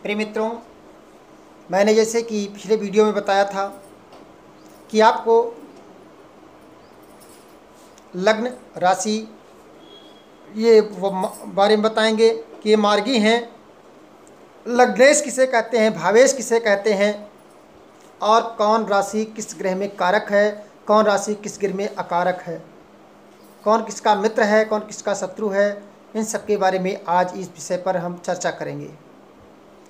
प्रिय मित्रों, मैंने जैसे कि पिछले वीडियो में बताया था कि आपको लग्न राशि ये बारे में बताएंगे कि ये मार्गी हैं। लग्नेश किसे कहते हैं, भावेश किसे कहते हैं, और कौन राशि किस ग्रह में कारक है, कौन राशि किस ग्रह में अकारक है, कौन किसका मित्र है, कौन किसका शत्रु है, इन सब के बारे में आज इस विषय पर हम चर्चा करेंगे।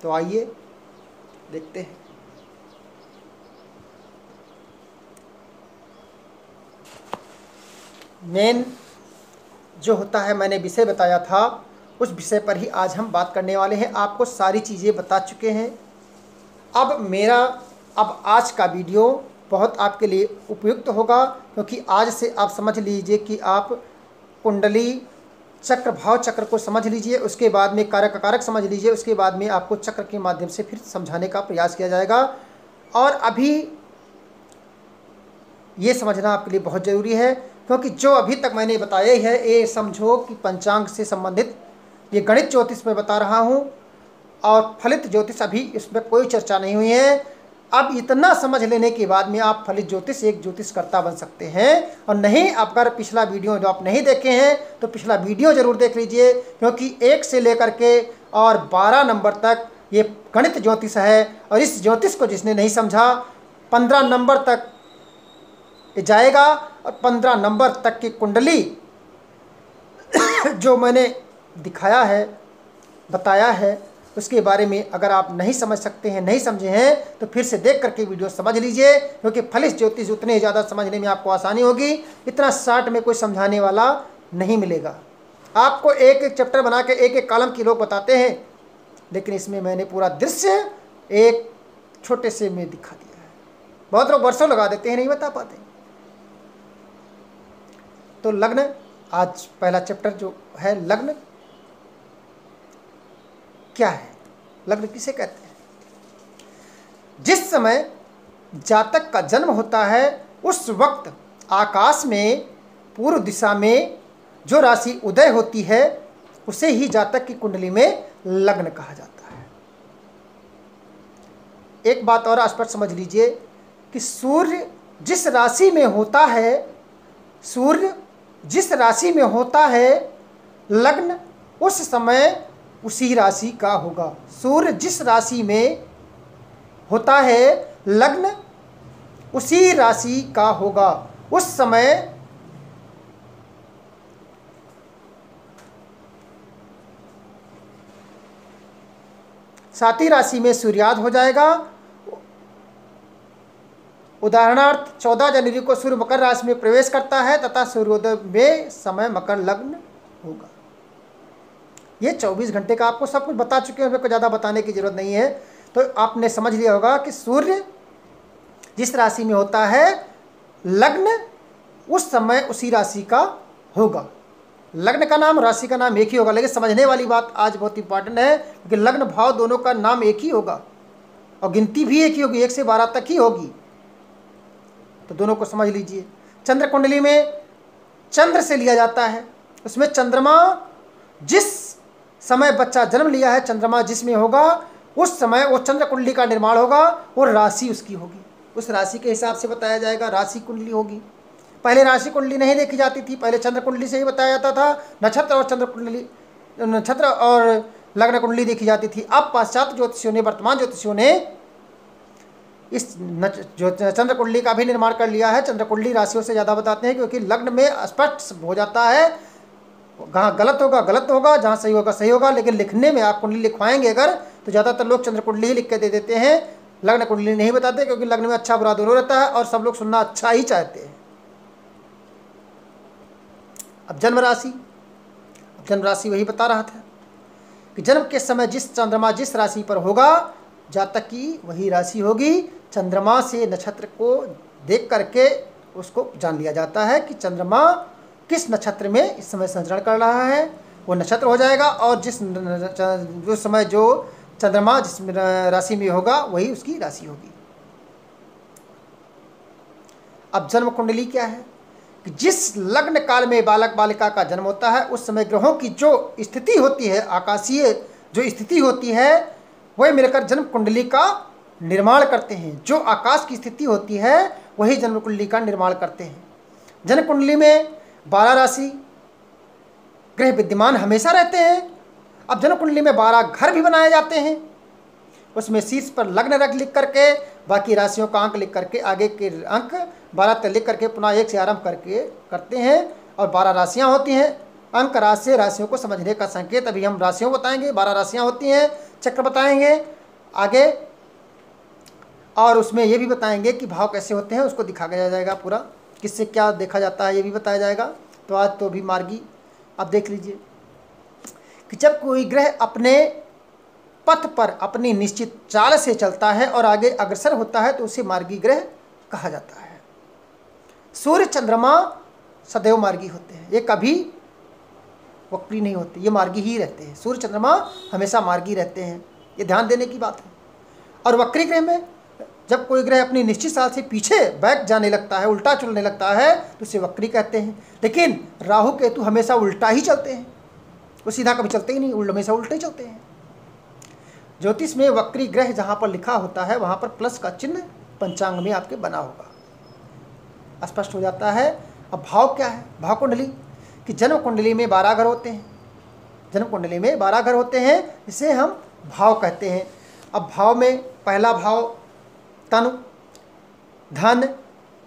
तो आइए देखते हैं। मेन जो होता है, मैंने विषय बताया था, उस विषय पर ही आज हम बात करने वाले हैं। आपको सारी चीज़ें बता चुके हैं। अब आज का वीडियो बहुत आपके लिए उपयुक्त होगा, क्योंकि आज से आप समझ लीजिए कि आप कुंडली चक्र, भाव चक्र को समझ लीजिए, उसके बाद में कारक अकारक समझ लीजिए, उसके बाद में आपको चक्र के माध्यम से फिर समझाने का प्रयास किया जाएगा। और अभी ये समझना आपके लिए बहुत ज़रूरी है, क्योंकि जो अभी तक मैंने बताया ही है, ये समझो कि पंचांग से संबंधित ये गणित ज्योतिष में बता रहा हूँ, और फलित ज्योतिष अभी इसमें कोई चर्चा नहीं हुई है। अब इतना समझ लेने के बाद में आप फलित ज्योतिष एक ज्योतिषकर्ता बन सकते हैं। और नहीं, अगर पिछला वीडियो जो आप नहीं देखे हैं तो पिछला वीडियो ज़रूर देख लीजिए, क्योंकि 1 से लेकर के और 12 नंबर तक ये गणित ज्योतिष है। और इस ज्योतिष को जिसने नहीं समझा, 15 नंबर तक जाएगा, और 15 नंबर तक की कुंडली जो मैंने दिखाया है, बताया है, उसके बारे में अगर आप नहीं समझ सकते हैं, नहीं समझे हैं, तो फिर से देख करके वीडियो समझ लीजिए, क्योंकि फलित ज्योतिष उतने ज़्यादा समझने में आपको आसानी होगी। इतना शार्ट में कोई समझाने वाला नहीं मिलेगा। आपको एक एक चैप्टर बना के एक एक कॉलम की लोग बताते हैं, लेकिन इसमें मैंने पूरा दृश्य एक छोटे से में दिखा दिया है। बहुत लोग वर्षों लगा देते हैं, नहीं बता पाते। तो लग्न, आज पहला चैप्टर जो है, लग्न क्या है, लग्न किसे कहते हैं। जिस समय जातक का जन्म होता है, उस वक्त आकाश में पूर्व दिशा में जो राशि उदय होती है, उसे ही जातक की कुंडली में लग्न कहा जाता है। एक बात और स्पष्ट समझ लीजिए कि सूर्य जिस राशि में होता है, सूर्य जिस राशि में होता है, लग्न उस समय उसी राशि का होगा। सूर्य जिस राशि में होता है, लग्न उसी राशि का होगा। उस समय साथी राशि में सूर्याद हो जाएगा। उदाहरणार्थ 14 जनवरी को सूर्य मकर राशि में प्रवेश करता है तथा सूर्योदय में समय मकर लग्न होगा। ये 24 घंटे का आपको सब कुछ बता चुके हैं, मेरे को ज़्यादा बताने की जरूरत नहीं है। तो आपने समझ लिया होगा कि सूर्य जिस राशि में होता है, लग्न उस समय उसी राशि का होगा। लग्न का नाम, राशि का नाम एक ही होगा, लेकिन समझने वाली बात आज बहुत इंपॉर्टेंट है कि लग्न भाव दोनों का नाम एक ही होगा और गिनती भी एक ही होगी, 1 से 12 तक ही होगी। तो दोनों को समझ लीजिए। चंद्र कुंडली में चंद्र से लिया जाता है, उसमें चंद्रमा जिस समय बच्चा जन्म लिया है, चंद्रमा जिसमें होगा, उस समय वो चंद्र कुंडली का निर्माण होगा और राशि उसकी होगी। उस राशि के हिसाब से बताया जाएगा, राशि कुंडली होगी। पहले राशि कुंडली नहीं देखी जाती थी, पहले चंद्र कुंडली से ही बताया जाता था। नक्षत्र और चंद्र कुंडली, नक्षत्र और लग्न कुंडली देखी जाती थी। अब पाश्चात्य ज्योतिषियों ने, वर्तमान ज्योतिषियों ने इस चंद्र कुंडली का भी निर्माण कर लिया है। चंद्र कुंडली राशियों से ज़्यादा बताते हैं, क्योंकि लग्न में स्पष्ट हो जाता है, जहाँ गलत होगा गलत होगा, जहाँ सही होगा सही होगा। लेकिन लिखने में आप कुंडली लिखवाएंगे अगर, तो ज़्यादातर लोग चंद्र कुंडली ही लिख के दे देते हैं, लग्न कुंडली नहीं बताते, क्योंकि लग्न में अच्छा बुरा दोनों रहता है और सब लोग सुनना अच्छा ही चाहते हैं। अब जन्म राशि वही बता रहा था कि जन्म के समय जिस चंद्रमा जिस राशि पर होगा, जातक की वही राशि होगी। चंद्रमा से नक्षत्र को देख करके उसको जान लिया जाता है कि चंद्रमा किस नक्षत्र में इस समय संचरण कर रहा है, वो नक्षत्र हो जाएगा। और जो समय जो चंद्रमा जिस राशि में होगा, वही उसकी राशि होगी। अब जन्म कुंडली क्या है कि जिस लग्न काल में बालक बालिका का जन्म होता है, उस समय ग्रहों की जो स्थिति होती है, आकाशीय जो स्थिति होती है, वही मिलकर जन्म कुंडली का निर्माण करते हैं। जो आकाश की स्थिति होती है वही जन्म कुंडली का निर्माण करते हैं। जन्म कुंडली में 12 राशि ग्रह विद्यमान हमेशा रहते हैं। अब जन्म कुंडली में 12 घर भी बनाए जाते हैं। उसमें शीर्ष पर लग्न रख लिख करके बाकी राशियों का अंक लिख करके आगे के अंक 12 तक लिख करके पुनः 1 से आरंभ करके करते हैं और 12 राशियां होती हैं। अंक राशि राशियों को समझने का संकेत। अभी हम राशियों बताएंगे, 12 राशियां होती हैं, चक्र बताएंगे आगे, और उसमें ये भी बताएंगे कि भाव कैसे होते हैं, उसको दिखाया जाएगा पूरा, किससे क्या देखा जाता है ये भी बताया जाएगा। तो आज तो भी मार्गी अब देख लीजिए कि जब कोई ग्रह अपने पथ पर अपनी निश्चित चाल से चलता है और आगे अग्रसर होता है तो उसे मार्गी ग्रह कहा जाता है। सूर्य चंद्रमा सदैव मार्गी होते हैं, ये कभी वक्री नहीं होते, ये मार्गी ही रहते हैं। सूर्य चंद्रमा हमेशा मार्गी रहते हैं, ये ध्यान देने की बात है। और वक्री ग्रह में जब कोई ग्रह अपनी निश्चित चाल से पीछे बैक जाने लगता है, उल्टा चलने लगता है तो उसे वक्री कहते हैं। लेकिन राहु केतु हमेशा उल्टा ही चलते हैं, वो सीधा कभी चलते ही नहीं, हमेशा उल्टे ही चलते हैं। ज्योतिष में वक्री ग्रह जहाँ पर लिखा होता है वहाँ पर प्लस का चिन्ह पंचांग में आपके बना होगा, स्पष्ट हो जाता है। अब भाव क्या है? भाव कुंडली कि जन्म कुंडली में 12 घर होते हैं। जन्म कुंडली में 12 घर होते हैं, इसे हम भाव कहते हैं। अब भाव में पहला भाव तनु, धन,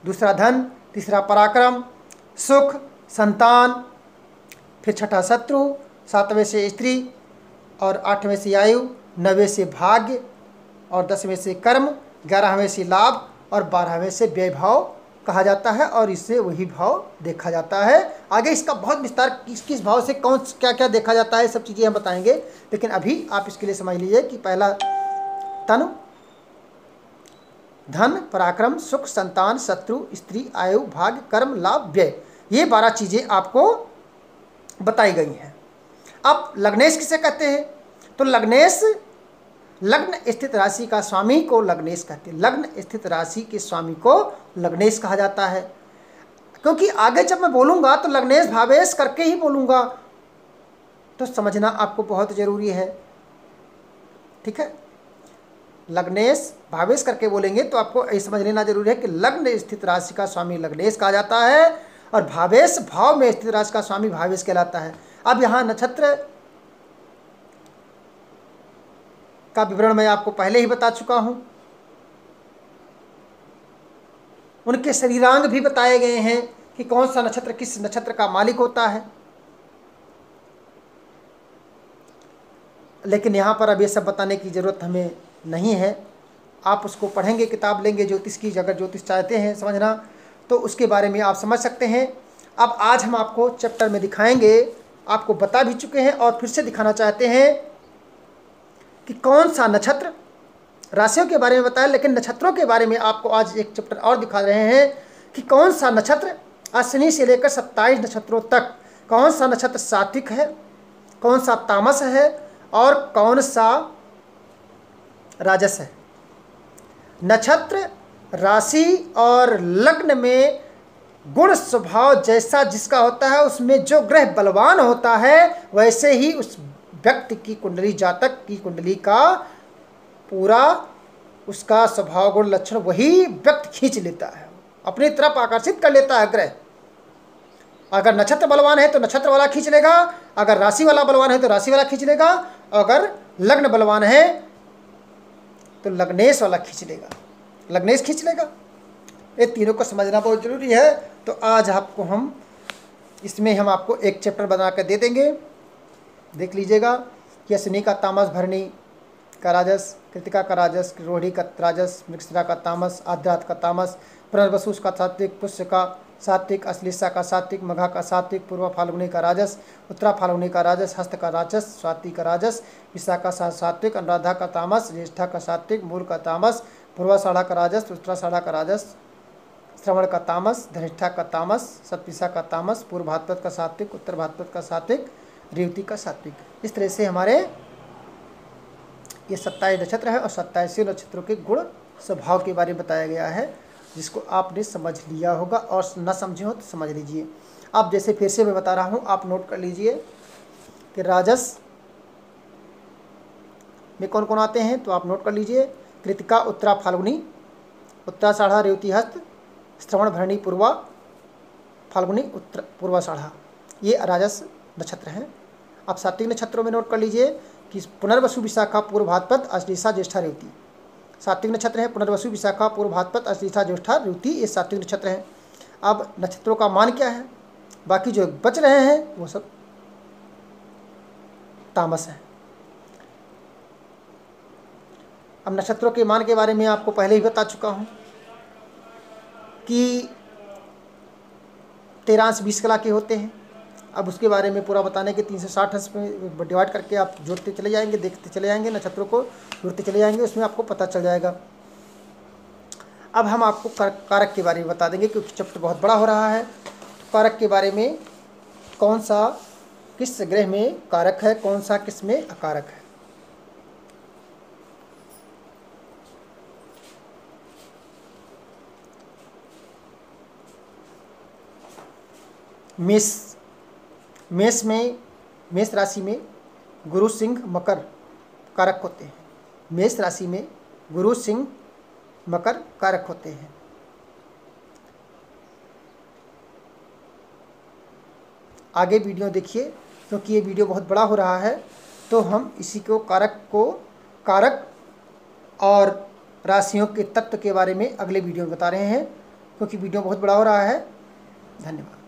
दूसरा धन, तीसरा पराक्रम, सुख, संतान, फिर छठा शत्रु, 7वें से स्त्री और 8वें से आयु, 9वें से भाग्य और 10वें से कर्म, 11वें से लाभ और 12वें से व्यय भाव कहा जाता है। और इससे वही भाव देखा जाता है। आगे इसका बहुत विस्तार किस किस भाव से कौन क्या क्या देखा जाता है सब चीज़ें हम बताएंगे। लेकिन अभी आप इसके लिए समझ लीजिए कि पहला तनु, धन, पराक्रम, सुख, संतान, शत्रु, स्त्री, आयु, भाग्य, कर्म, लाभ, व्यय, ये 12 चीज़ें आपको बताई गई हैं। अब लग्नेश किसे कहते हैं? तो लग्नेश लग्न स्थित राशि का स्वामी को लग्नेश कहते हैं। लग्न स्थित राशि के स्वामी को लग्नेश कहा जाता है। क्योंकि आगे जब मैं बोलूँगा तो लग्नेश भावेश करके ही बोलूँगा, तो समझना आपको बहुत ज़रूरी है। ठीक है, लग्नेश भावेश करके बोलेंगे तो आपको ये समझ लेना जरूरी है कि लग्न स्थित राशि का स्वामी लग्नेश कहा जाता है और भावेश भाव में स्थित राशि का स्वामी भावेश कहलाता है। अब यहाँ नक्षत्र का विवरण मैं आपको पहले ही बता चुका हूँ, उनके शरीरांग भी बताए गए हैं कि कौन सा नक्षत्र किस नक्षत्र का मालिक होता है। लेकिन यहाँ पर अब ये सब बताने की ज़रूरत हमें नहीं है। आप उसको पढ़ेंगे, किताब लेंगे ज्योतिष की, अगर ज्योतिष चाहते हैं समझना तो उसके बारे में आप समझ सकते हैं। अब आज हम आपको चैप्टर में दिखाएंगे, आपको बता भी चुके हैं और फिर से दिखाना चाहते हैं कि कौन सा नक्षत्र, राशियों के बारे में बताया लेकिन नक्षत्रों के बारे में आपको आज एक चैप्टर और दिखा रहे हैं कि कौन सा नक्षत्र अश्विनी से लेकर 27 नक्षत्रों तक, कौन सा नक्षत्र सात्विक है, कौन सा तामस है और कौन सा राजस है। नक्षत्र, राशि और लग्न में गुण स्वभाव जैसा जिसका होता है, उसमें जो ग्रह बलवान होता है वैसे ही उस व्यक्ति की कुंडली, जातक की कुंडली का पूरा उसका स्वभाव गुण लक्षण वही व्यक्ति खींच लेता है, अपनी तरफ आकर्षित कर लेता है ग्रह। अगर नक्षत्र बलवान है तो नक्षत्र वाला खींच लेगा, अगर राशि वाला बलवान है तो राशि वाला खींच लेगा, अगर लग्न बलवान है तो लग्नेश वाला खींच लेगा, लग्नेश खींच लेगा। ये तीनों को समझना बहुत ज़रूरी है। तो आज आपको हम इसमें हम आपको एक चैप्टर बना कर दे देंगे, देख लीजिएगा कि अश्विनी का तामस, भरणी का राजस, कृतिका का राजस, रोहिणी का राजस, मृगशिरा का तामस, आद्रात का तामस, पुनर्वसु का सात्विक, पुष्य का सात्विक, अश्लेषा का सात्विक, मघा का सात्विक, पूर्वा फाल्गुनी का राजस, उत्तरा फाल्गुनी का राजस, हस्त का राजस, स्वाति का राजस, विशाखा का सात्विक, अनुराधा का तामस, ज्येष्ठा का सात्विक, मूल का तामस, पूर्वाषाढ़ा का राजस, उत्तराषाढ़ा का राजस, श्रवण का तामस, धनिष्ठा का तामस, सतपिसा का तामस, पूर्व भाद्रपद का सात्विक, उत्तर भाद्रपद का सात्विक, रेवती का सात्विक। इस तरह से हमारे ये 27 नक्षत्र है और 27 नक्षत्रों के गुण स्वभाव के बारे में बताया गया है, जिसको आपने समझ लिया होगा और न समझे हो तो समझ लीजिए। अब जैसे फिर से मैं बता रहा हूँ, आप नोट कर लीजिए कि राजस में कौन कौन आते हैं, तो आप नोट कर लीजिए। कृतिका उत्तरा फाल्गुनी, उत्तराषाढ़ा रेवती हस्त, श्रवण भरणी पूर्वा फाल्गुनी उत्तर पूर्वाषाढ़ा, ये राजस नक्षत्र हैं। आप सात्विक नक्षत्रों में नोट कर लीजिए कि पुनर्वसु विशाखा पूर्व भाद्रपद अश्लेषा ज्येष्ठा रेवती, सात्विक नक्षत्र हैं। पुनर्वसु विशाखा पूर्व भाद्रपद अश्लेषा ज्येष्ठा रेवती, ये सात्विक नक्षत्र हैं। अब नक्षत्रों का मान क्या है, बाकी जो बच रहे हैं वो सब तामस हैं। अब नक्षत्रों के मान के बारे में आपको पहले ही बता चुका हूँ कि 13 अंश 20 कला के होते हैं। अब उसके बारे में पूरा बताने के 360 अंश में डिवाइड करके आप जोड़ते चले जाएंगे, देखते चले जाएंगे, नक्षत्रों को जोड़ते चले जाएंगे, उसमें आपको पता चल जाएगा। अब हम आपको कारक के बारे में बता देंगे क्योंकि चैप्टर बहुत बड़ा हो रहा है। कारक के बारे में कौन सा किस ग्रह में कारक है, कौन सा किस में अकारक है। मेष राशि में गुरु सिंह मकर कारक होते हैं। मेष राशि में गुरु सिंह मकर कारक होते हैं। आगे वीडियो देखिए क्योंकि ये वीडियो बहुत बड़ा हो रहा है, तो हम इसी को कारक और राशियों के तत्व के बारे में अगले वीडियो में बता रहे हैं क्योंकि वीडियो बहुत बड़ा हो रहा है। धन्यवाद।